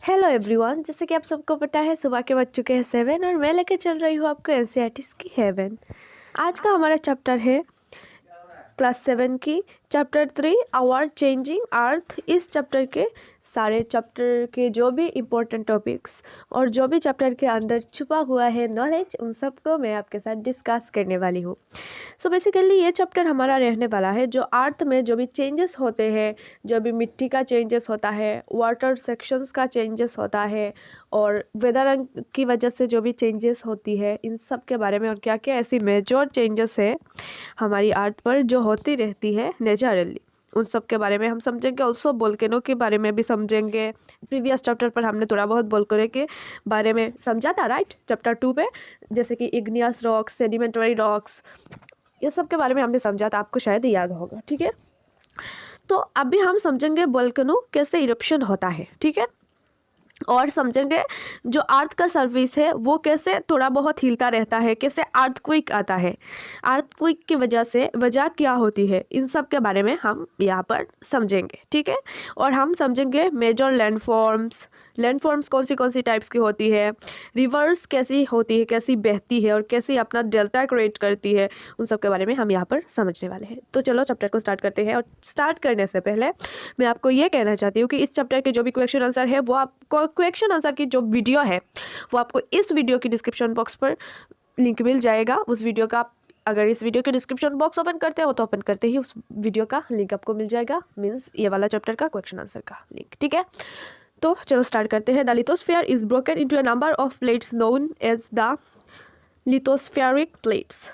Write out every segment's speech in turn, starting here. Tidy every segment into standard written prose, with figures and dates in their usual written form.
Hello everyone, जैसे कि आप सबको पता है सुबह के बज चुके हैं 7 और मैं लेके चल रही हूँ आपको एनसीईआरटी की हेवन। आज का हमारा चैप्टर है क्लास 7 की चैप्टर 3 आवर चेंजिंग अर्थ। इस चैप्टर के सारे चैप्टर के जो भी इम्पोर्टेंट टॉपिक्स और जो भी चैप्टर के अंदर छुपा हुआ है नॉलेज, उन सबको मैं आपके साथ डिस्कस करने वाली हूँ। सो बेसिकली ये चैप्टर हमारा रहने वाला है जो अर्थ में जो भी चेंजेस होते हैं, जो भी मिट्टी का चेंजेस होता है, वाटर सेक्शंस का चेंजेस होता है और वेदर की वजह से जो भी चेंजेस होती है, इन सब के बारे में और क्या क्या ऐसी मेजर चेंजेस है हमारी अर्थ पर जो होती रहती है नेचुरली, उन सब के बारे में हम समझेंगे। ऑल्सो वोल्केनो के बारे में भी समझेंगे। प्रीवियस चैप्टर पर हमने थोड़ा बहुत वोल्केनो के बारे में समझा था, राइट, चैप्टर 2 पे, जैसे कि इग्नियस रॉक्स, सेडिमेंटरी रॉक्स, ये सब के बारे में हमने समझा था, आपको शायद याद होगा। ठीक है, तो अभी हम समझेंगे वोल्केनो कैसे इरप्शन होता है, ठीक है, और समझेंगे जो अर्थ का सरफेस है वो कैसे थोड़ा बहुत हिलता रहता है, कैसे अर्थक्वेक आता है, अर्थक्वेक की वजह क्या होती है, इन सब के बारे में हम यहाँ पर समझेंगे। ठीक है, और हम समझेंगे मेजर लैंडफॉर्म्स कौन सी टाइप्स की होती है, रिवर्स कैसी होती है, कैसी बहती है और कैसी अपना डेल्टा क्रिएट करती है, उन सब के बारे में हम यहाँ पर समझने वाले हैं। तो चलो चैप्टर को स्टार्ट करते हैं। और स्टार्ट करने से पहले मैं आपको ये कहना चाहती हूँ कि इस चैप्टर के जो भी क्वेश्चन आंसर है वो आपको क्वेश्चन आंसर की जो वीडियो है वो आपको इस वीडियो की डिस्क्रिप्शन बॉक्स पर लिंक मिल जाएगा। उस वीडियो का अगर इस वीडियो के डिस्क्रिप्शन बॉक्स ओपन करते हो तो ओपन करते ही उस वीडियो का लिंक आपको मिल जाएगा, मीन्स ये वाला चैप्टर का क्वेश्चन आंसर का लिंक। ठीक है, तो चलो स्टार्ट करते हैं। The lithosphere is broken into a number of plates known as the lithospheric plates.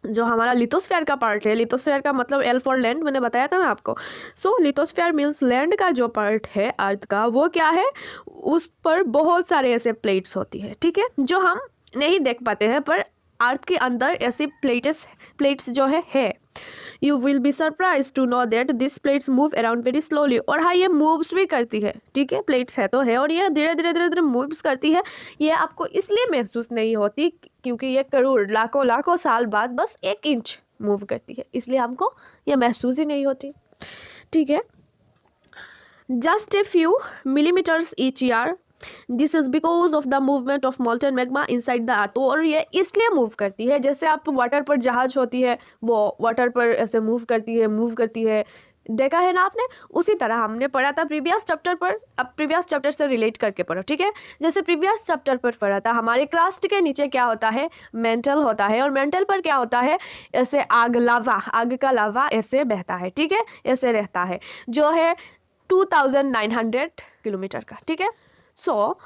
जो हमारा लिथोस्फीयर का पार्ट है, लिथोस्फीयर का मतलब एल फॉर लैंड, मैंने बताया था ना आपको। सो लिथोस्फीयर मीन्स लैंड का जो पार्ट है अर्थ का, वो क्या है, उस पर बहुत सारे ऐसे प्लेट्स होती है, ठीक है, जो हम नहीं देख पाते हैं, पर अर्थ के अंदर ऐसी प्लेट्स जो है। You will be surprise to know that this plates move around very slowly. और हाँ, ये मूव्स भी करती है, ठीक है, प्लेट्स है तो है, और ये धीरे धीरे मूव्स करती है। ये आपको इसलिए महसूस नहीं होती क्योंकि ये करोड़ लाखों साल बाद बस 1 इंच मूव करती है, इसलिए हमको ये महसूस ही नहीं होती। ठीक है, just a few millimetres each year, this is because of the movement of molten magma inside the अर्थ। और ये इसलिए मूव करती है, जैसे आप वाटर पर जहाज होती है, वो वाटर पर ऐसे मूव करती है, देखा है ना आपने, उसी तरह हमने पढ़ा था प्रीवियस चैप्टर पर। अब प्रीवियस चैप्टर से रिलेट करके पढ़ो, ठीक है। जैसे प्रीवियस चैप्टर पर पढ़ा था, हमारे क्रस्ट के नीचे क्या होता है, मेंटल होता है, और मेंटल पर क्या होता है, ऐसे आग का लावा ऐसे बहता है, ठीक है, ऐसे रहता है, जो है 2900 किलोमीटर का, ठीक है। सो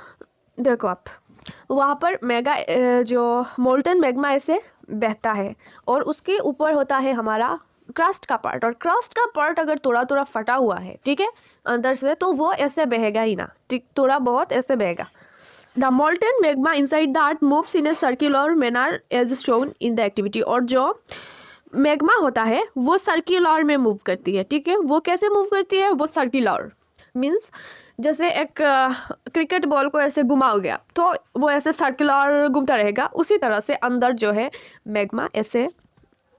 देखो आप, वहाँ पर जो मोल्टन मैग्मा ऐसे बहता है और उसके ऊपर होता है हमारा क्रस्ट का पार्ट, और क्रस्ट का पार्ट अगर थोड़ा फटा हुआ है, ठीक है, अंदर से, तो वो ऐसे बहेगा ही ना, ठीक, थोड़ा बहुत ऐसे बहेगा। The molten magma inside the earth moves in a circular manner as shown in the activity. और जो मैग्मा होता है वो सर्कुलर में मूव करती है, ठीक है। वो कैसे मूव करती है, वो सर्कुलर मीन्स जैसे एक क्रिकेट बॉल को ऐसे घुमाओगे आप, तो वो ऐसे सर्कुलर घूमता रहेगा, उसी तरह से अंदर जो है मैग्मा ऐसे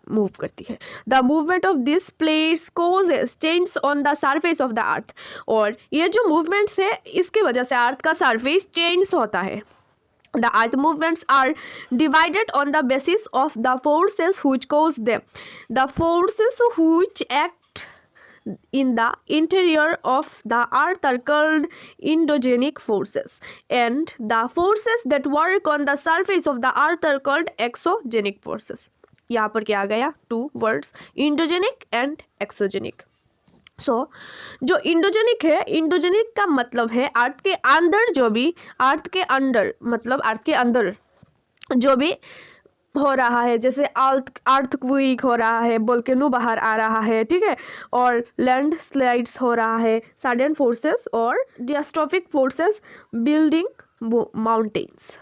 मूव करती है। The movement of this plates causes change on the surface of the earth. और ये जो मूवमेंट्स है, इसकी वजह से अर्थ का सरफेस चेंज होता है। The earth movements are divided on the basis of the forces which cause them. The forces which act in the interior of the earth are called endogenic forces, and the forces that work on the surface of the earth are called exogenic forces. यहाँ पर क्या आ गया, 2 words, endogenic and exogenic. सो जो endogenic है, endogenic का मतलब है अर्थ के अंदर जो भी, अर्थ के अंदर मतलब अर्थ के अंदर जो भी हो रहा है, जैसे अर्थक्वेक हो रहा है, वोल्केनो बाहर आ रहा है, ठीक है, और लैंड स्लाइड्स हो रहा है, सडन फोर्सेस और डिस्ट्रॉफिक फोर्सेस बिल्डिंग माउंटेन्स,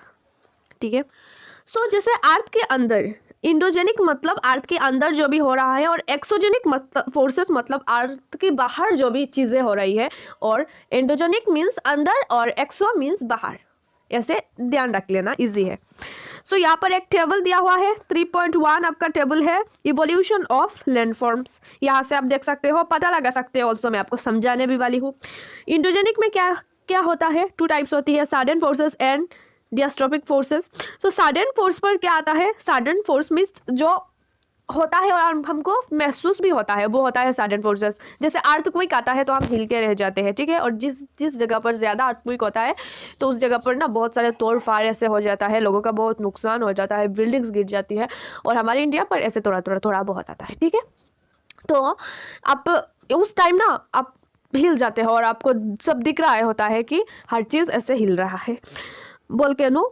ठीक है। सो जैसे अर्थ के अंदर, इंडोजेनिक मतलब अर्थ के अंदर जो भी हो रहा है, और एक्सोजेनिक मतलब फोर्सेस मतलब अर्थ के बाहर जो भी चीज़ें हो रही है, और एंडोजेनिक मीन्स अंदर और एक्सो मीन्स बाहर, ऐसे ध्यान रख लेना, इजी है। सो यहाँ पर एक टेबल दिया हुआ है, 3.1 आपका टेबल है, इवोल्यूशन ऑफ लैंडफॉर्म्स। यहाँ से आप देख सकते हो, पता लगा सकते हो, ऑल्सो मैं आपको समझाने भी वाली हूँ। इंडोजेनिक में क्या क्या होता है, 2 टाइप्स होती है, sudden forces and diastrophic forces. So sudden force पर क्या आता है, सडन फोर्स मीन्स जो होता है और हमको महसूस भी होता है, वो होता है सडन फोर्सेस। जैसे अर्थक्वेक आता है तो हम हिल के रह जाते हैं, ठीक है। और जिस जगह पर ज़्यादा अर्थक्वेक होता है तो उस जगह पर ना बहुत सारे तोड़ फाड़ ऐसे हो जाता है, लोगों का बहुत नुकसान हो जाता है, बिल्डिंग्स गिर जाती है। और हमारे इंडिया पर ऐसे थोड़ा बहुत आता है, ठीक है। तो आप उस टाइम ना आप हिल जाते हो और आपको सब दिख रहा होता है कि हर चीज़ ऐसे हिल रहा है। वोल्केनो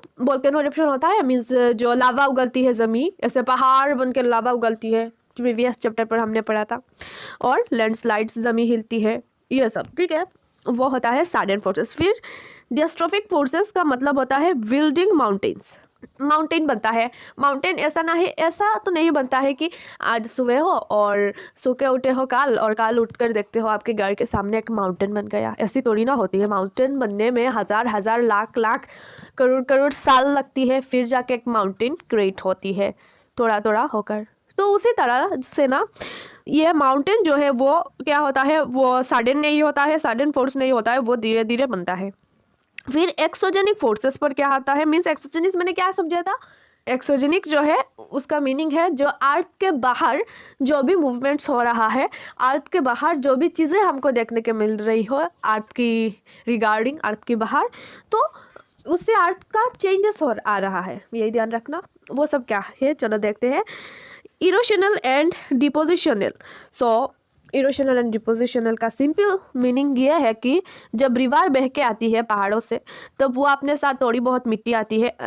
इरप्शन होता है, मीन्स जो लावा उगलती है, ज़मीन ऐसे पहाड़ बनकर लावा उगलती है, प्रीवियस चैप्टर पर हमने पढ़ा था। और लैंडस्लाइड्स, ज़मीन हिलती है, ये सब, ठीक है, वो होता है सडन फोर्सेस। फिर डिस्ट्रॉफिक फोर्सेस का मतलब होता है बिल्डिंग माउंटेन्स। माउंटेन बनता है, माउंटेन ऐसा तो नहीं बनता है कि आज सुबह हो और सो के उठे हो काल और काल उठकर देखते हो आपके घर के सामने एक माउंटेन बन गया, ऐसी थोड़ी ना होती है। माउंटेन बनने में हजार लाख करोड़ साल लगती है, फिर जाके एक माउंटेन क्रिएट होती है थोड़ा होकर। तो उसी तरह से ना ये माउंटेन जो है वो क्या होता है, वो सडन नहीं होता है, सडन फोर्स नहीं होता है, वो धीरे धीरे बनता है। फिर एक्सोजेनिक फोर्सेस पर क्या आता है, मीन्स एक्सोजेनिक मैंने क्या समझा था, एक्सोजेनिक जो है उसका मीनिंग है जो अर्थ के बाहर जो भी मूवमेंट्स हो रहा है, अर्थ के बाहर जो भी चीज़ें हमको देखने के मिल रही हो अर्थ की रिगार्डिंग, अर्थ के बाहर, तो उससे अर्थ का चेंजेस हो आ रहा है, यही ध्यान रखना। वो सब क्या है, चलो देखते हैं। Erosional and depositional. So erosional and depositional का सिंपल मीनिंग ये है कि जब रिवर बह के आती है पहाड़ों से, तब वो अपने साथ थोड़ी बहुत मिट्टी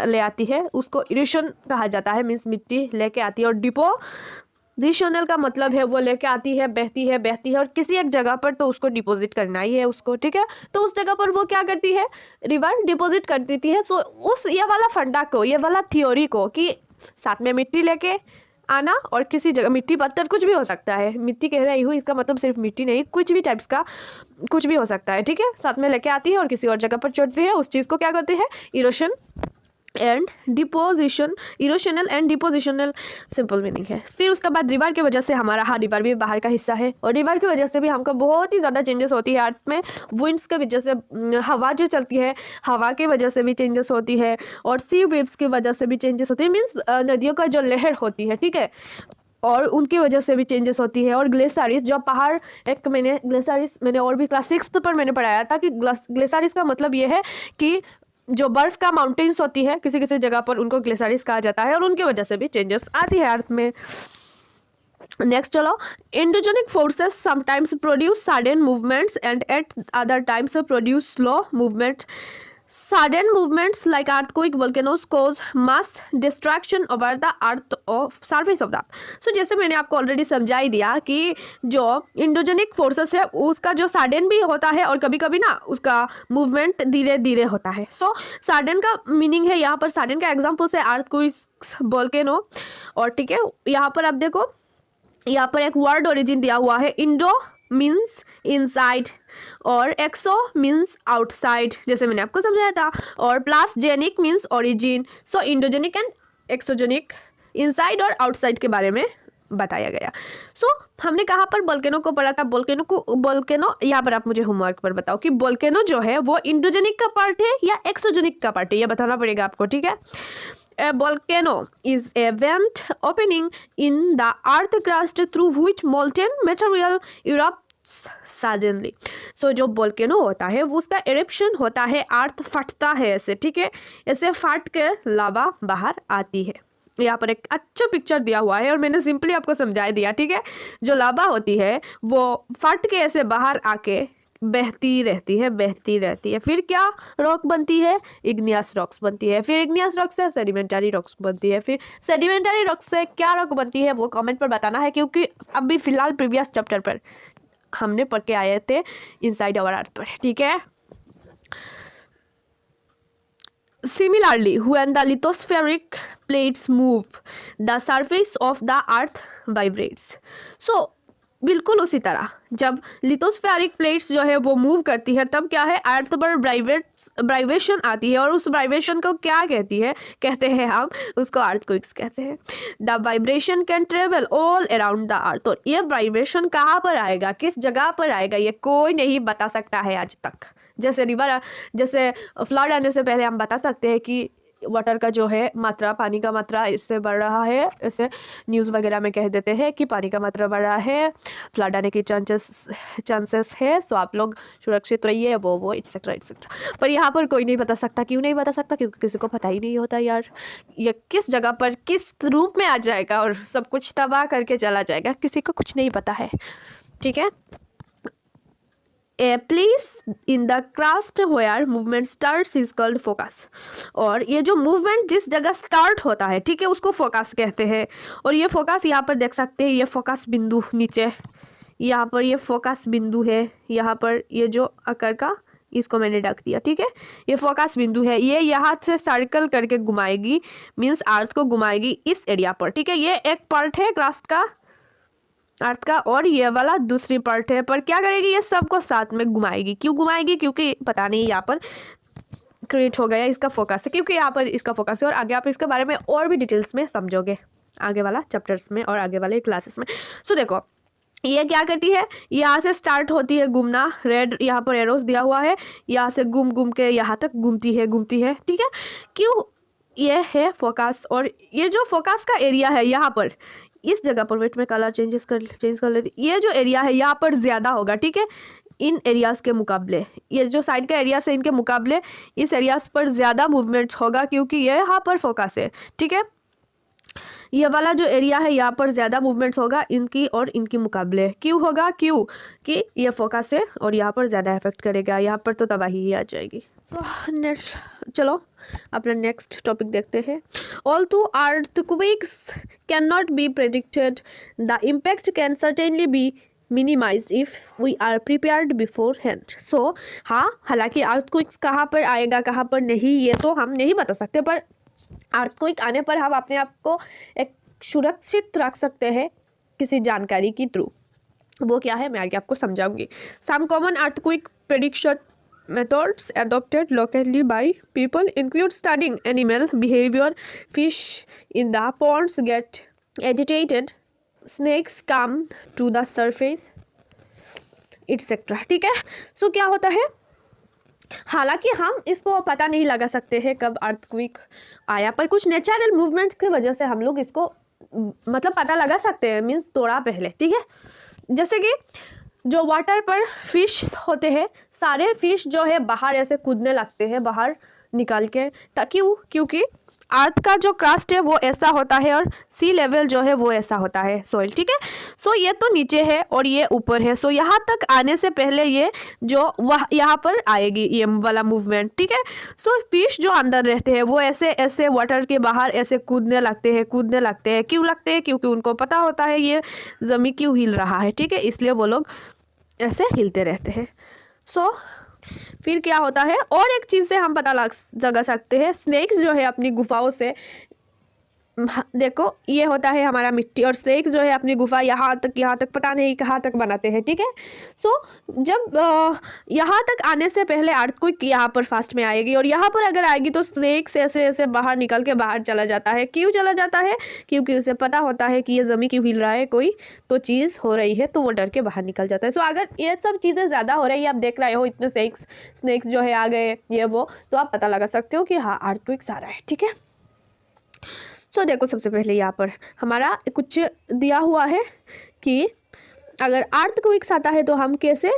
ले आती है, उसको इरोशन कहा जाता है, मीन्स मिट्टी लेके आती है। और डिपोजिशनल का मतलब है वो लेके आती है, बहती है और किसी एक जगह पर तो उसको डिपॉजिट करना ही है उसको, ठीक है। तो उस जगह पर वो क्या करती है, रिवर डिपॉजिट कर देती है। सो उस ये वाला फंडा को, ये वाला थ्योरी को कि साथ में मिट्टी लेके आना, और किसी जगह मिट्टी पत्थर कुछ भी हो सकता है, मिट्टी कह रही हूँ इसका मतलब सिर्फ मिट्टी नहीं, कुछ भी टाइप्स का कुछ भी हो सकता है, ठीक है, साथ में लेके आती है और किसी और जगह पर छोड़ती है, उस चीज़ को क्या करते हैं, erosion and deposition, erosional and depositional simple meaning है। फिर उसके बाद रिवर की वजह से हमारा रिवर भी बाहर का हिस्सा है, और रिवर की वजह से भी हमको बहुत ही ज़्यादा चेंजेस होती है अर्थ में। विंड्स की वजह से, हवा जो चलती है, हवा की वजह से भी चेंजेस होती है, और सी वेव्स की वजह से भी चेंजेस होती है, मीन्स नदियों का जो लहर होती है, ठीक है, और उनकी वजह से भी चेंजेस होती है। और ग्लेशियर्स जो पहाड़, एक ग्लेशियर्स मैंने और भी क्लास 6 पर मैंने पढ़ाया था कि ग्लेशियर्स का मतलब ये है कि जो बर्फ का माउंटेन्स होती है किसी किसी जगह पर, उनको ग्लेशियर्स कहा जाता है, और उनकी वजह से भी चेंजेस आती है अर्थ में। नेक्स्ट चलो, endogenic forces sometimes produce sudden movements and eight other times produce slow movement. Sudden movements like earthquake, volcanoes cause mass destruction over the earth of surface of the earth. So जैसे मैंने आपको already समझा ही दिया कि जो endogenic forces है उसका जो सडन भी होता है और कभी कभी ना उसका मूवमेंट धीरे धीरे होता है। सो सडन का मीनिंग है यहाँ पर, सडन का एग्जाम्पल्स है अर्थक्वेक, वोल्केनो, और ठीक है यहाँ पर आप देखो, यहाँ पर एक वर्ड ओरिजिन दिया हुआ है, इंडो मीन्स इनसाइड और एक्सो मीन्स आउटसाइड, जैसे मैंने आपको समझाया था, और plus genic means origin. So endogenic and exogenic, inside और आउटसाइड के बारे में बताया गया। सो हमने कहाँ पर वोल्केनो को पढ़ा था, वोल्केनो यहाँ पर आप मुझे होमवर्क पर बताओ कि वोल्केनो जो है वो इंडोजेनिक का पार्ट है या एक्सोजेनिक का पार्ट है, ये बताना पड़ेगा आपको, ठीक है। A volcano is a vent opening in the earth crust through which molten material erupts suddenly. So जो वोल्केनो होता है वो उसका एरप्शन होता है, अर्थ फटता है ऐसे, ठीक है, ऐसे फट के लावा बाहर आती है। यहाँ पर एक अच्छा पिक्चर दिया हुआ है और मैंने सिंपली आपको समझा दिया, ठीक है। जो लावा होती है वो फट के ऐसे बाहर आके बहती रहती है, फिर क्या रॉक बनती है, इग्नियस रॉक्स बनती है, फिर इग्नियस रॉक से सेडिमेंटरी रॉक्स बनती है, फिर सेडिमेंटरी रॉक से क्या रॉक बनती है वो कमेंट पर बताना है, क्योंकि अभी फिलहाल प्रीवियस चैप्टर पर हमने पढ़ के आए थे इनसाइड आवर अर्थ पर, ठीक है। Similarly, when the lithospheric plates move, the surface of the earth vibrates. So बिल्कुल उसी तरह जब लिथोस्फेरिक प्लेट्स जो है वो मूव करती है तब क्या है, अर्थ पर वाइब्रेशन आती है, और उस वाइब्रेशन को क्या कहते हैं हम उसको अर्थक्वेक्स कहते हैं। The vibration can travel all around the earth. तो ये वाइब्रेशन कहाँ पर आएगा, किस जगह पर आएगा, ये कोई नहीं बता सकता है आज तक, जैसे जैसे फ्लड आने से पहले हम बता सकते हैं कि वाटर का जो है मात्रा, पानी का मात्रा इससे बढ़ रहा है, इसे न्यूज़ वगैरह में कह देते हैं कि पानी का मात्रा बढ़ रहा है, फ्लड आने की चांसेस है, सो आप लोग सुरक्षित रहिए, वो एक्सेट्रा एक्सेट्रा। पर यहाँ पर कोई नहीं बता सकता। क्यों नहीं बता सकता? क्योंकि किसी को पता ही नहीं होता यार, ये किस जगह पर किस रूप में आ जाएगा और सब कुछ तबाह करके चला जाएगा, किसी को कुछ नहीं पता है, ठीक है। A place in the crust where movement starts is called focus। और ये जो मूवमेंट जिस जगह स्टार्ट होता है, ठीक है, उसको फोकस कहते हैं। और ये फोकस यहाँ पर देख सकते हैं, ये फोकस बिंदु नीचे, यहाँ पर ये फोकस बिंदु है, यहाँ पर ये जो आकार का, इसको मैंने ढक दिया, ठीक है, ये फोकस बिंदु है। ये यहाँ से सर्कल करके घुमाएगी, मीन्स अर्थ को घुमाएगी इस एरिया पर, ठीक है। ये एक पार्ट है क्रस्ट का, अर्थ का, और ये वाला दूसरी पार्ट है। पर क्या करेगी? ये सबको साथ में घुमाएगी। क्यों घुमाएगी? क्योंकि पता नहीं, यहाँ पर क्रिएट हो गया इसका फोकस है, क्योंकि यहाँ पर इसका फोकस है। और आगे आप इसके बारे में और भी डिटेल्स में समझोगे आगे वाला चैप्टर्स में और आगे वाले क्लासेस में। सो देखो, ये क्या करती है, यहाँ से स्टार्ट होती है घूमना, रेड यहाँ पर एरोस दिया हुआ है, यहाँ से घूम के यहाँ तक घूमती है, ठीक है। क्यों? ये है फोकस। और ये जो फोकस का एरिया है यहाँ पर, इस जगह पर, वेट में कलर चेंज कर लेती, ये जो एरिया है यहाँ पर ज़्यादा होगा, ठीक है, इन एरियाज़ के मुकाबले। ये जो साइड का एरिया है इनके मुकाबले इस एरियाज़ पर ज़्यादा मूवमेंट होगा, क्योंकि ये यहाँ पर फोकस है, ठीक है। ये वाला जो एरिया है यहाँ पर ज़्यादा मूवमेंट्स होगा इनकी और इनकी मुकाबले। क्यों होगा? क्यों कि ये फोकस है और यहाँ पर ज़्यादा इफेक्ट करेगा, यहाँ पर तो तबाही ही आ जाएगी। तो चलो अपना नेक्स्ट टॉपिक देखते हैं। Although earthquakes can not be predicted, the impact can certainly be minimise if we are prepared beforehand. So हाँ, हालांकि अर्थक्वेक्स कहाँ पर आएगा कहाँ पर नहीं ये तो हम नहीं बता सकते, पर अर्थक्वेक आने पर हम अपने आप को एक सुरक्षित रख सकते हैं किसी जानकारी की थ्रू। वो क्या है मैं आगे आपको समझाऊंगी। Some common earthquake prediction methods adopted locally by people include studying animal behavior, fish in the ponds get agitated, snakes come to the surface, etc. ठीक है। सो क्या होता है, हालांकि हम इसको पता नहीं लगा सकते हैं कब अर्थक्वेक आया, पर कुछ नेचुरल मूवमेंट्स की वजह से हम लोग इसको मतलब पता लगा सकते हैं, मीन्स थोड़ा पहले, ठीक है। जैसे कि जो वाटर पर फिश होते हैं, सारे फिश जो है बाहर ऐसे कूदने लगते हैं, बाहर निकाल के, क्योंकि अर्थ का जो क्रस्ट है वो ऐसा होता है और सी लेवल जो है वो ऐसा होता है, सॉइल, ठीक है। सो ये तो नीचे है और ये ऊपर है। सो यहाँ तक आने से पहले ये जो वह यहाँ पर आएगी ये वाला मूवमेंट, ठीक है। सो फिश जो अंदर रहते हैं वो ऐसे ऐसे वाटर के बाहर ऐसे कूदने लगते हैं। क्यों लगते हैं? क्योंकि उनको पता होता है ये ज़मीन क्यों हिल रहा है, ठीक है, इसलिए वो लोग ऐसे हिलते रहते हैं। सो फिर क्या होता है, और एक चीज़ से हम पता लगा सकते हैं, स्नेक्स जो है अपनी गुफाओं से, देखो ये होता है हमारा मिट्टी, और स्नेक जो है अपनी गुफा यहाँ तक पता नहीं कहाँ तक बनाते हैं, ठीक है। सो जब यहाँ तक आने से पहले अर्थक्वेक यहाँ पर फास्ट में आएगी, और यहाँ पर अगर आएगी तो स्नेक से ऐसे ऐसे बाहर निकल के बाहर चला जाता है। क्यों चला जाता है? क्योंकि उसे पता होता है कि ये ज़मीन क्यों हिल रहा है, कोई तो चीज़ हो रही है, तो वो डर के बाहर निकल जाता है। सो अगर ये सब चीज़ें ज़्यादा हो रही है, आप देख रहे हो इतने स्नेक्स जो है आ गए ये वो, तो आप पता लगा सकते हो कि हाँ अर्थक्वेक आ रहा है, ठीक है। सो देखो, सबसे पहले यहाँ पर हमारा कुछ दिया हुआ है कि अगर अर्थक्वेक आता है तो हम कैसे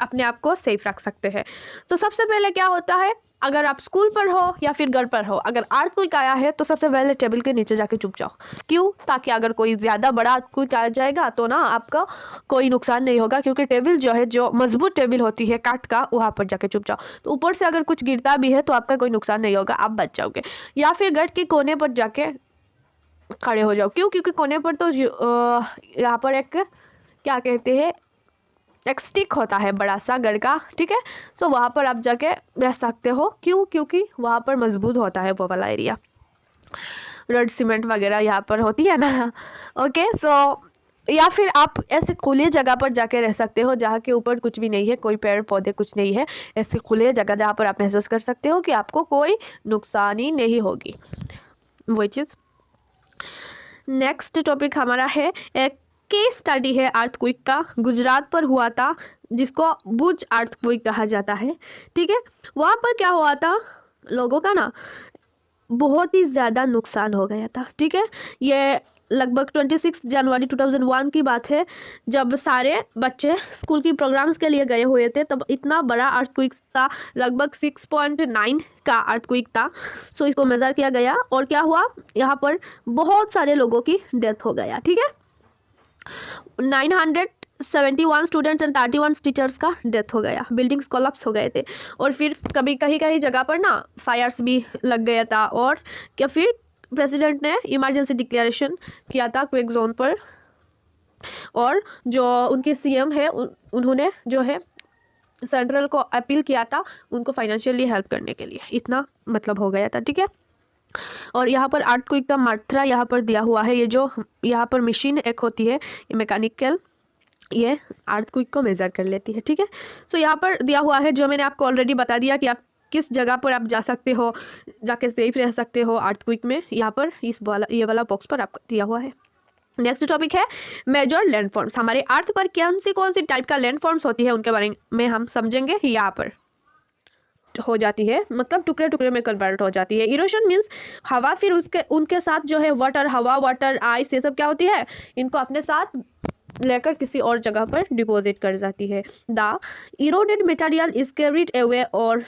अपने आप को सेफ रख सकते हैं। तो सबसे पहले क्या होता है, अगर आप स्कूल पर हो या फिर घर पर हो, अगर अर्थक्वेक आया है तो सबसे पहले टेबल के नीचे जाके छुप जाओ। क्यों? ताकि अगर कोई ज़्यादा बड़ा अर्थक्वेक आ जाएगा तो ना आपका कोई नुकसान नहीं होगा, क्योंकि टेबल जो है, जो मजबूत टेबल होती है काठ का, वहाँ पर जाके छुप जाओ। तो ऊपर से अगर कुछ गिरता भी है तो आपका कोई नुकसान नहीं होगा, आप बच जाओगे। या फिर घर के कोने पर जाके खड़े हो जाओ। क्यों? क्योंकि कोने पर तो यहाँ पर एक क्या कहते हैं, एक स्टिक होता है बड़ा सा घर का, ठीक है। सो वहाँ पर आप जाके रह सकते हो। क्यों? क्योंकि वहाँ पर मजबूत होता है वो वाला एरिया, रेड सीमेंट वगैरह यहाँ पर होती है ना। ओके, सो या फिर आप ऐसे खुले जगह पर जाके रह सकते हो जहाँ के ऊपर कुछ भी नहीं है, कोई पेड़ पौधे कुछ नहीं है, ऐसे खुले जगह जहाँ पर आप महसूस कर सकते हो कि आपको कोई नुकसान ही नहीं होगी, वही चीज़। नेक्स्ट टॉपिक हमारा है एक केस स्टडी है अर्थक्वेक का, गुजरात पर हुआ था। जिसको बुज अर्थक्वेक कहा जाता है, ठीक है। वहाँ पर क्या हुआ था, लोगों का ना बहुत ही ज़्यादा नुकसान हो गया था, ठीक है। ये लगभग 26 जनवरी 2001 की बात है, जब सारे बच्चे स्कूल की प्रोग्राम्स के लिए गए हुए थे, तब इतना बड़ा अर्थक्वेक था, लगभग 6.9 का अर्थक्वेक था। सो इसको मेज़र किया गया और क्या हुआ, यहाँ पर बहुत सारे लोगों की डेथ हो गया, ठीक है। 971 स्टूडेंट्स एंड 31 टीचर्स का डेथ हो गया, बिल्डिंग्स कोलैप्स हो गए थे। और फिर कभी कहीं जगह पर ना फायर्स भी लग गया था। और क्या फिर प्रेसिडेंट ने इमरजेंसी डिक्लेरेशन किया था क्वेक जोन पर, और जो उनके सीएम है उन्होंने जो है सेंट्रल को अपील किया था उनको फाइनेंशियली हेल्प करने के लिए। इतना मतलब हो गया था, ठीक है। और यहाँ पर अर्थक्वेक का मात्रा यहाँ पर दिया हुआ है। ये जो यहाँ पर मशीन एक होती है, ये मैकेनिकल, ये अर्थक्वेक को मेज़र कर लेती है, ठीक है। सो यहाँ पर दिया हुआ है, जो मैंने आपको ऑलरेडी बता दिया कि आप किस जगह पर आप जा सकते हो, जाके सेफ रह सकते हो अर्थक्वेक में। यहाँ पर ये वाला बॉक्स पर आपको दिया हुआ है। नेक्स्ट टॉपिक है मेजर लैंडफॉर्म्स। हमारे अर्थ पर कौन सी टाइप का लैंडफॉर्म्स होती है उनके बारे में हम समझेंगे। यहाँ पर हो जाती है, मतलब टुकड़े टुकड़े में कन्वर्ट हो जाती है। इरोशन मीन्स हवा, फिर उनके साथ जो है वाटर, हवा, वाटर, आइस, ये सब क्या होती है, इनको अपने साथ लेकर किसी और जगह पर डिपॉजिट कर जाती है। The eroded material is carried away और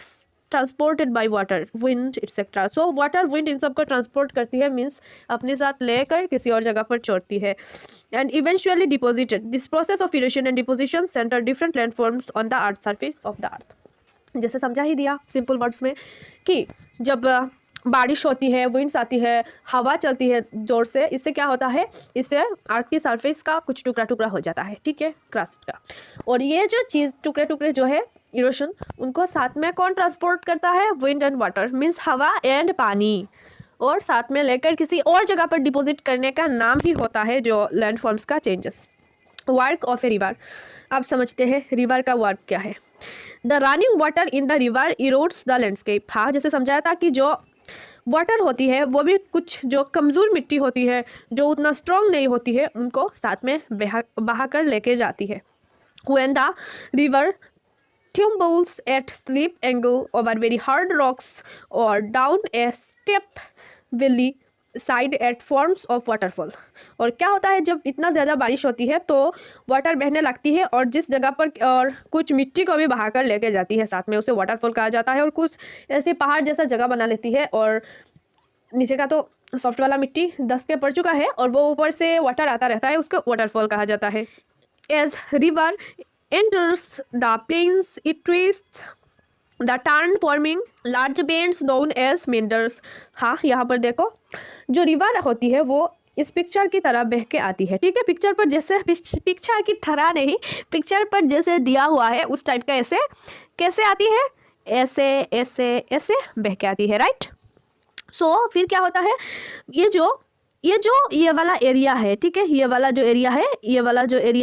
transported by water, wind etcetera. So water, wind इन सब को ट्रांसपोर्ट करती है, मीन्स अपने साथ लेकर किसी और जगह पर छोड़ती है। And eventually deposited. This process of erosion and deposition centre different landforms on the earth surface of the earth. जैसे समझा ही दिया सिंपल वर्ड्स में कि जब बारिश होती है, विंड्स आती है, हवा चलती है जोर से, इससे क्या होता है, इससे अर्थ की सरफेस का कुछ टुकड़ा टुकड़ा हो जाता है, ठीक है, क्रस्ट का। और ये जो चीज़ टुकड़े टुकड़े जो है इरोशन, उनको साथ में कौन ट्रांसपोर्ट करता है, विंड एंड वाटर, मीन्स हवा एंड पानी, और साथ में लेकर किसी और जगह पर डिपॉजिट करने का नाम ही होता है जो लैंडफॉर्म्स का changes. Work of a river, आप समझते हैं रिवर का वर्क क्या है। The running water in the river erodes the landscape. हाँ, जैसे समझाया था कि जो वाटर होती है वो भी कुछ जो कमज़ोर मिट्टी होती है, जो उतना स्ट्रॉन्ग नहीं होती है, उनको साथ में बहा कर लेके जाती है। When the river tumbles at steep angle over very hard rocks or down a steep valley side it forms of waterfall. और क्या होता है, जब इतना ज़्यादा बारिश होती है तो वाटर बहने लगती है और जिस जगह पर, और कुछ मिट्टी को भी बहाकर लेके जाती है साथ में, उसे वाटरफॉल कहा जाता है। और कुछ ऐसे पहाड़ जैसा जगह बना लेती है, और नीचे का तो सॉफ्ट वाला मिट्टी दस के पड़ चुका है और वो ऊपर से वाटर आता रहता है, उसको वाटरफॉल कहा जाता है। As river enters the plains it twists the turn forming large bends known as meanders. हाँ, यहाँ पर देखो, जो रिवर होती है वो इस पिक्चर की तरह बह के आती है, ठीक है। पिक्चर पर जैसे, पिक्चर की तरह नहीं, पिक्चर पर जैसे दिया हुआ है उस टाइप का ऐसे कैसे आती है, ऐसे ऐसे ऐसे बह के आती है, राइट। सो फिर क्या होता है, ये वाला एरिया है, ठीक है, ये वाला जो एरिया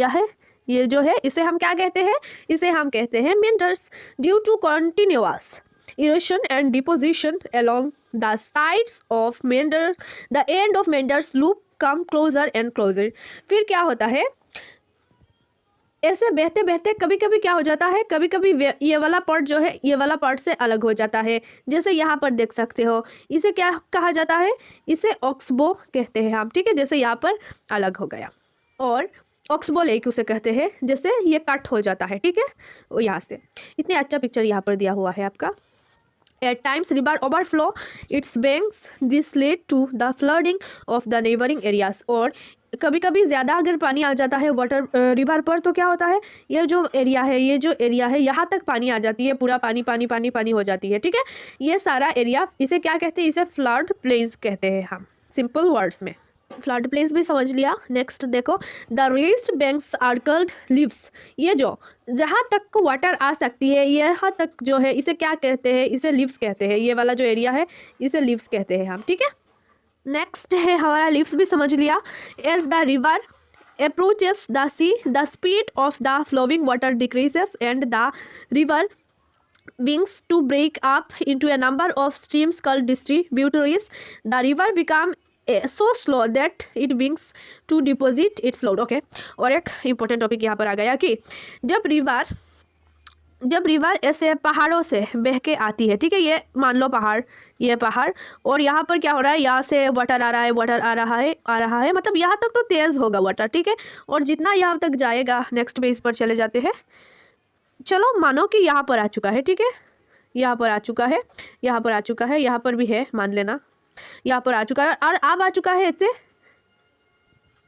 है, ये जो है, इसे हम क्या कहते हैं, इसे हम कहते हैं meanders. Due to continuous erosion and deposition along the sides of meanders, the end of meanders loop come closer and closer। फिर क्या होता है, ऐसे बहते बहते कभी कभी क्या हो जाता है, कभी कभी ये वाला पार्ट जो है, ये वाला पार्ट से अलग हो जाता है। जैसे यहाँ पर देख सकते हो, इसे क्या कहा जाता है, इसे ऑक्सबो कहते हैं हम, ठीक है। जैसे यहाँ पर अलग हो गया, और ऑक्सबो लेक उसे कहते हैं, जैसे ये कट हो जाता है, ठीक है, वो यहाँ से। इतने अच्छा पिक्चर यहाँ पर दिया हुआ है आपका। At times river overflow its banks, this led to the flooding of the neighboring areas। और कभी कभी ज़्यादा अगर पानी आ जाता है वाटर रिवर पर, तो क्या होता है, ये जो एरिया है यहाँ तक पानी आ जाती है, पूरा पानी पानी पानी पानी हो जाती है, ठीक है। ये सारा एरिया, इसे क्या कहते हैं, इसे फ्लड प्लेन्स कहते हैं हम, सिंपल वर्ड्स में। फ्लड प्लेन्स भी समझ लिया। नेक्स्ट देखो, the raised banks are called levees. ये जो जहाँ तक वाटर आ सकती है, यहाँ तक जो है, इसे क्या कहते हैं, इसे लिव्स कहते हैं। ये वाला जो एरिया है, इसे लिव्स कहते हैं हम, ठीक है। नेक्स्ट है हमारा लिव्स भी समझ लिया। As the river approaches the sea, the speed of the flowing water decreases and the river wings to break up into a number of streams called distributaries. The river become so slow that it wings to deposit its load। Okay, और एक important topic यहाँ पर आ गया कि जब river जब river ऐसे पहाड़ों से बह के आती है, ठीक है, ये मान लो पहाड़, ये पहाड़, और यहाँ पर क्या हो रहा है, यहाँ से वाटर आ रहा है, वाटर आ रहा है, मतलब यहाँ तक तो तेज़ होगा वाटर, ठीक है, और जितना यहाँ तक जाएगा, नेक्स्ट पेज पर चले जाते हैं। चलो मानो कि यहाँ पर आ चुका है, ठीक है, यहाँ पर आ चुका है, यहाँ पर आ चुका है, यहाँ पर भी है, मान लेना, यहाँ पर आ चुका है, और अब आ चुका है ऐसे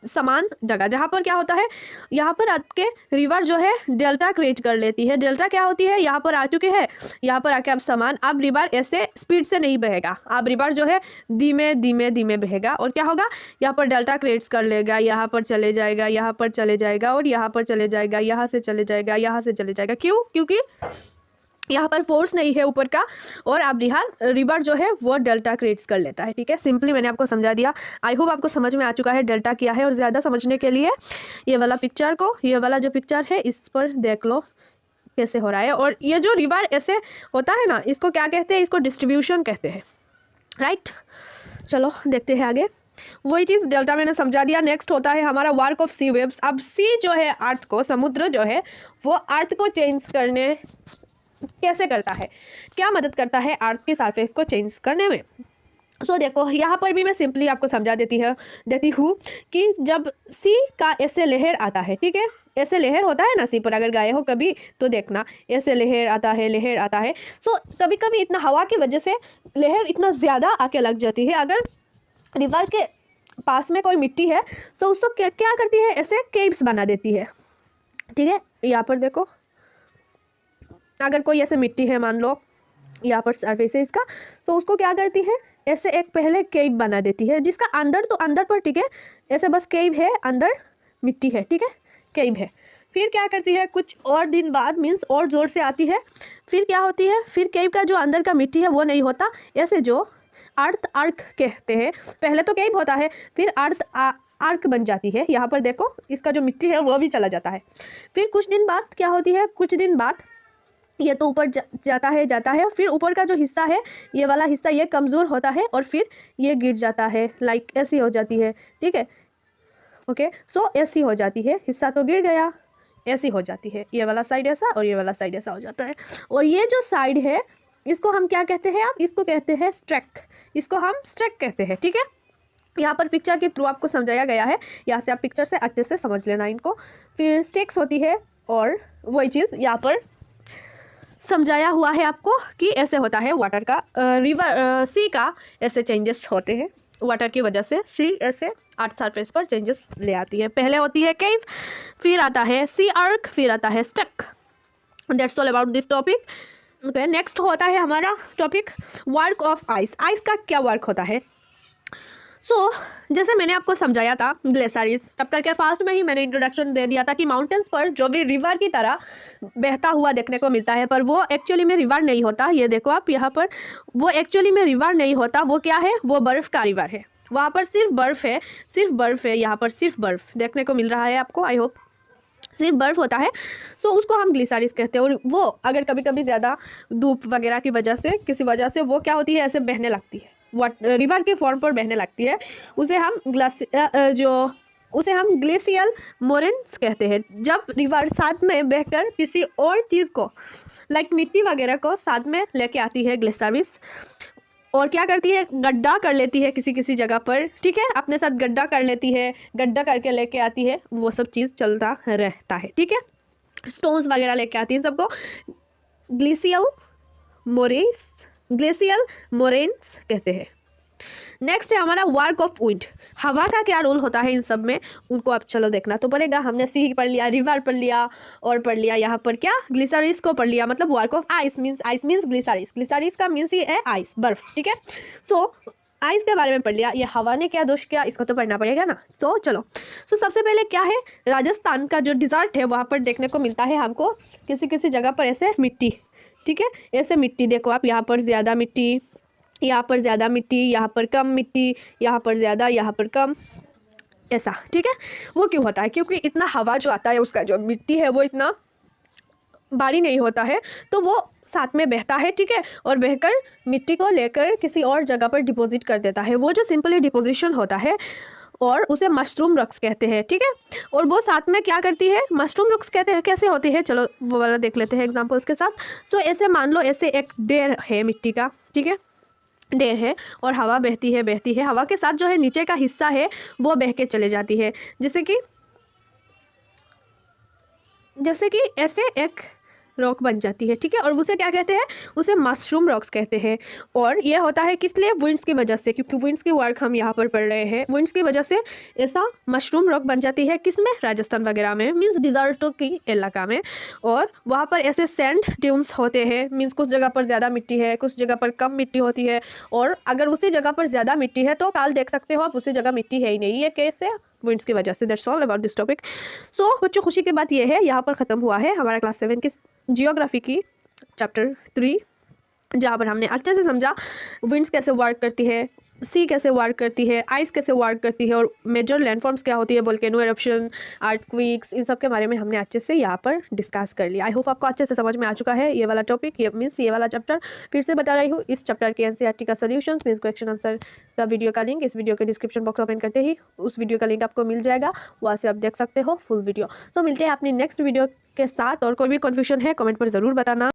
समान जगह, जहाँ पर क्या होता है, यहाँ पर आके रिवर जो है डेल्टा क्रिएट कर लेती है। डेल्टा क्या होती है, यहाँ पर आ चुके हैं, यहाँ पर आके अब समान, अब रिवर ऐसे स्पीड से नहीं बहेगा, अब रिवर जो है धीमे धीमे धीमे बहेगा, और क्या होगा, यहाँ पर डेल्टा क्रिएट कर लेगा, यहाँ पर चले जाएगा, यहाँ पर चले जाएगा, और यहाँ पर चले जाएगा, यहाँ से चले जाएगा, यहाँ से चले जाएगा। क्यों? क्योंकि यहाँ पर फोर्स नहीं है ऊपर का, और अब रिवर जो है वो डेल्टा क्रिएट्स कर लेता है, ठीक है। सिंपली मैंने आपको समझा दिया। आई होप आपको समझ में आ चुका है डेल्टा क्या है, और ज़्यादा समझने के लिए ये वाला पिक्चर को, ये वाला जो पिक्चर है इस पर देख लो कैसे हो रहा है। और ये जो रिवर ऐसे होता है ना, इसको क्या कहते हैं, इसको डिस्ट्रीब्यूशन कहते हैं, राइट। चलो देखते हैं आगे। वही चीज़ डेल्टा मैंने समझा दिया। नेक्स्ट होता है हमारा वर्क ऑफ सी वेव्स। अब सी जो है अर्थ को, समुद्र जो है वो अर्थ को चेंज करने कैसे करता है, क्या मदद करता है अर्थ की सरफेस को चेंज करने में। सो देखो यहाँ पर भी मैं सिंपली आपको समझा देती हूँ कि जब सी का ऐसे लहर आता है, ठीक है, ऐसे लहर होता है ना सी पर, अगर गए हो कभी तो देखना, ऐसे लहर आता है। सो कभी कभी इतना हवा की वजह से लहर इतना ज़्यादा आके लग जाती है। अगर रिवर के पास में कोई मिट्टी है तो उसको क्या करती है, ऐसे केव्स बना देती है, ठीक है। यहाँ पर देखो, अगर कोई ऐसे मिट्टी है, मान लो यहाँ पर सरफेस है इसका, तो उसको क्या करती है, ऐसे एक पहले केव बना देती है, जिसका अंदर तो अंदर पर, ठीक है, ऐसे बस केव है, अंदर मिट्टी है, ठीक है, केव है। फिर क्या करती है, कुछ और दिन बाद, मीन्स और ज़ोर से आती है, फिर क्या होती है, फिर केव का जो अंदर का मिट्टी है वो नहीं होता, ऐसे जो अर्थ आर्क कहते हैं, पहले तो केव होता है, फिर अर्थ आर्क बन जाती है। यहाँ पर देखो इसका जो मिट्टी है वो भी चला जाता है। फिर कुछ दिन बाद क्या होती है, कुछ दिन बाद ये तो ऊपर जाता है, फिर ऊपर का जो हिस्सा है, ये वाला हिस्सा, ये कमज़ोर होता है, और फिर ये गिर जाता है, लाइक ऐसी हो जाती है, ठीक है, ओके। सो ऐसी हो जाती है, हिस्सा तो गिर गया, ऐसी हो जाती है, ये वाला साइड ऐसा और ये वाला साइड ऐसा हो जाता है। और ये जो साइड है इसको हम क्या कहते हैं, आप इसको कहते हैं स्ट्रैक, इसको हम स्ट्रैक कहते हैं, ठीक है। यहाँ पर पिक्चर के थ्रू आपको समझाया गया है, यहाँ से आप पिक्चर से अच्छे से समझ लेना इनको। फिर स्टेक्स होती है, और वही चीज़ यहाँ पर समझाया हुआ है आपको कि ऐसे होता है वाटर का, रिवर सी का ऐसे चेंजेस होते हैं, वाटर की वजह से सी ऐसे अर्थ सरफेस पर चेंजेस ले आती है। पहले होती है केव, फिर आता है सी आर्क, फिर आता है stack. That's all about this topic. Okay, next होता है हमारा topic work of ice. Ice का क्या वर्क होता है। जैसे मैंने आपको समझाया था ग्लेशियर्स चैप्टर के फर्स्ट में ही मैंने इंट्रोडक्शन दे दिया था कि माउंटेन्स पर जो भी रिवर की तरह बहता हुआ देखने को मिलता है, पर वो एक्चुअली में रिवर नहीं होता। ये देखो आप यहाँ पर, वो एक्चुअली में रिवर नहीं होता, वो क्या है, वो बर्फ़ का रिवर है। वहाँ पर सिर्फ बर्फ़ है, यहाँ पर सिर्फ बर्फ़ देखने को मिल रहा है आपको, आई होप सिर्फ बर्फ़ होता है। सो उसको हम ग्लेशियर्स कहते हैं। और वो अगर कभी कभी ज़्यादा धूप वगैरह की वजह से, किसी वजह से वो क्या होती है, ऐसे बहने लगती है, रिवर के फॉर्म पर बहने लगती है, उसे हम ग्लेशियल मोरेन्स कहते हैं। जब रिवर साथ में बहकर किसी और चीज़ को, लाइक मिट्टी वगैरह को साथ में लेके आती है ग्लेशियर्स, और क्या करती है, गड्ढा कर लेती है किसी किसी जगह पर, ठीक है, अपने साथ गड्ढा कर लेती है, गड्ढा करके लेके आती है, वो सब चीज़ चलता रहता है, ठीक है। स्टोन्स वगैरह लेके आती है, सबको ग्लेशियल मोरेन्स कहते हैं। नेक्स्ट है हमारा वर्क ऑफ विंड। हवा का क्या रोल होता है इन सब में, उनको आप चलो देखना तो पड़ेगा। हमने सी पढ़ लिया, रिवर पढ़ लिया, और पढ़ लिया यहाँ पर क्या, ग्लिसरीज को पढ़ लिया। मतलब वर्क ऑफ आइस मीन्स ग्लिसरीज का मीन्स ही है आइस, बर्फ, ठीक है। सो आइस के बारे में पढ़ लिया। ये हवा ने क्या दोष किया, इसको तो पढ़ना पड़ेगा ना। तो चलो, सबसे पहले क्या है, राजस्थान का जो डिजर्ट है वहाँ पर देखने को मिलता है हमको किसी किसी जगह पर ऐसे मिट्टी, ठीक है, ऐसे मिट्टी देखो आप, यहाँ पर ज़्यादा मिट्टी, यहाँ पर ज़्यादा मिट्टी, यहाँ पर कम मिट्टी, यहाँ पर ज़्यादा, यहाँ पर कम, ऐसा, ठीक है। वो क्यों होता है, क्योंकि इतना हवा जो आता है, उसका जो मिट्टी है वो इतना भारी नहीं होता है, तो वो साथ में बहता है, ठीक है, और बहकर मिट्टी को लेकर किसी और जगह पर डिपॉजिट कर देता है। वो जो सिंपली डिपोजिशन होता है और उसे मशरूम रॉक्स कहते हैं, ठीक है। और वो साथ में क्या करती है, मशरूम रॉक्स कहते हैं, कैसे होती है, चलो वो वाला देख लेते हैं एग्जांपल्स के साथ। सो ऐसे मान लो, ऐसे एक ढेर है मिट्टी का, ठीक है, ढेर है और हवा बहती है, हवा के साथ जो है नीचे का हिस्सा है वो बह के चले जाती है, जैसे कि ऐसे एक रॉक बन जाती है, ठीक है। और उसे क्या कहते हैं, उसे मशरूम रॉक्स कहते हैं। और ये होता है किस लिए, विंड्स की वजह से, क्योंकि विंड्स की वर्क हम यहाँ पर पढ़ रहे हैं। विंड्स की वजह से ऐसा मशरूम रॉक बन जाती है, किस में, राजस्थान वगैरह में, मीन्स डिजर्टों की इलाका में। और वहाँ पर ऐसे सैंड ड्यून्स होते हैं, मीन्स कुछ जगह पर ज़्यादा मिट्टी है, कुछ जगह पर कम मिट्टी होती है। और अगर उसी जगह पर ज़्यादा मिट्टी है तो काल देख सकते हो आप, उसी जगह मिट्टी है ही नहीं। ये कैसे, विंड्स की वजह से। That's all about this topic. So बच्चों, खुशी की बात यह है, यहाँ पर ख़त्म हुआ है हमारा क्लास 7 की जियोग्राफी की चैप्टर 3, जहाँ पर हमने अच्छे से समझा विंड्स कैसे वर्क करती है, सी कैसे वर्क करती है, आइस कैसे वर्क करती है, और मेजर लैंडफॉर्म्स क्या होती है, वोल्केनो एरप्शन, अर्थक्वेक्स, इन सब के बारे में हमने अच्छे से यहाँ पर डिस्कस कर लिया। आई होप आपको अच्छे से समझ में आ चुका है ये वाला टॉपिक, ये मीन्स ये वाला चैप्टर। फिर से बता रही हूँ, इस चैप्टर के एनसीईआरटी का सोल्यूशन मीन्स क्वेश्चन आंसर का वीडियो का लिंक इस वीडियो के डिस्क्रिप्शन बॉक्स ओपन करते ही उस वीडियो का लिंक आपको मिल जाएगा, वहाँ से आप देख सकते हो फुल वीडियो। सो मिलते हैं अपनी नेक्स्ट वीडियो के साथ, और कोई भी कन्फ्यूजन है कमेंट पर ज़रूर बताना।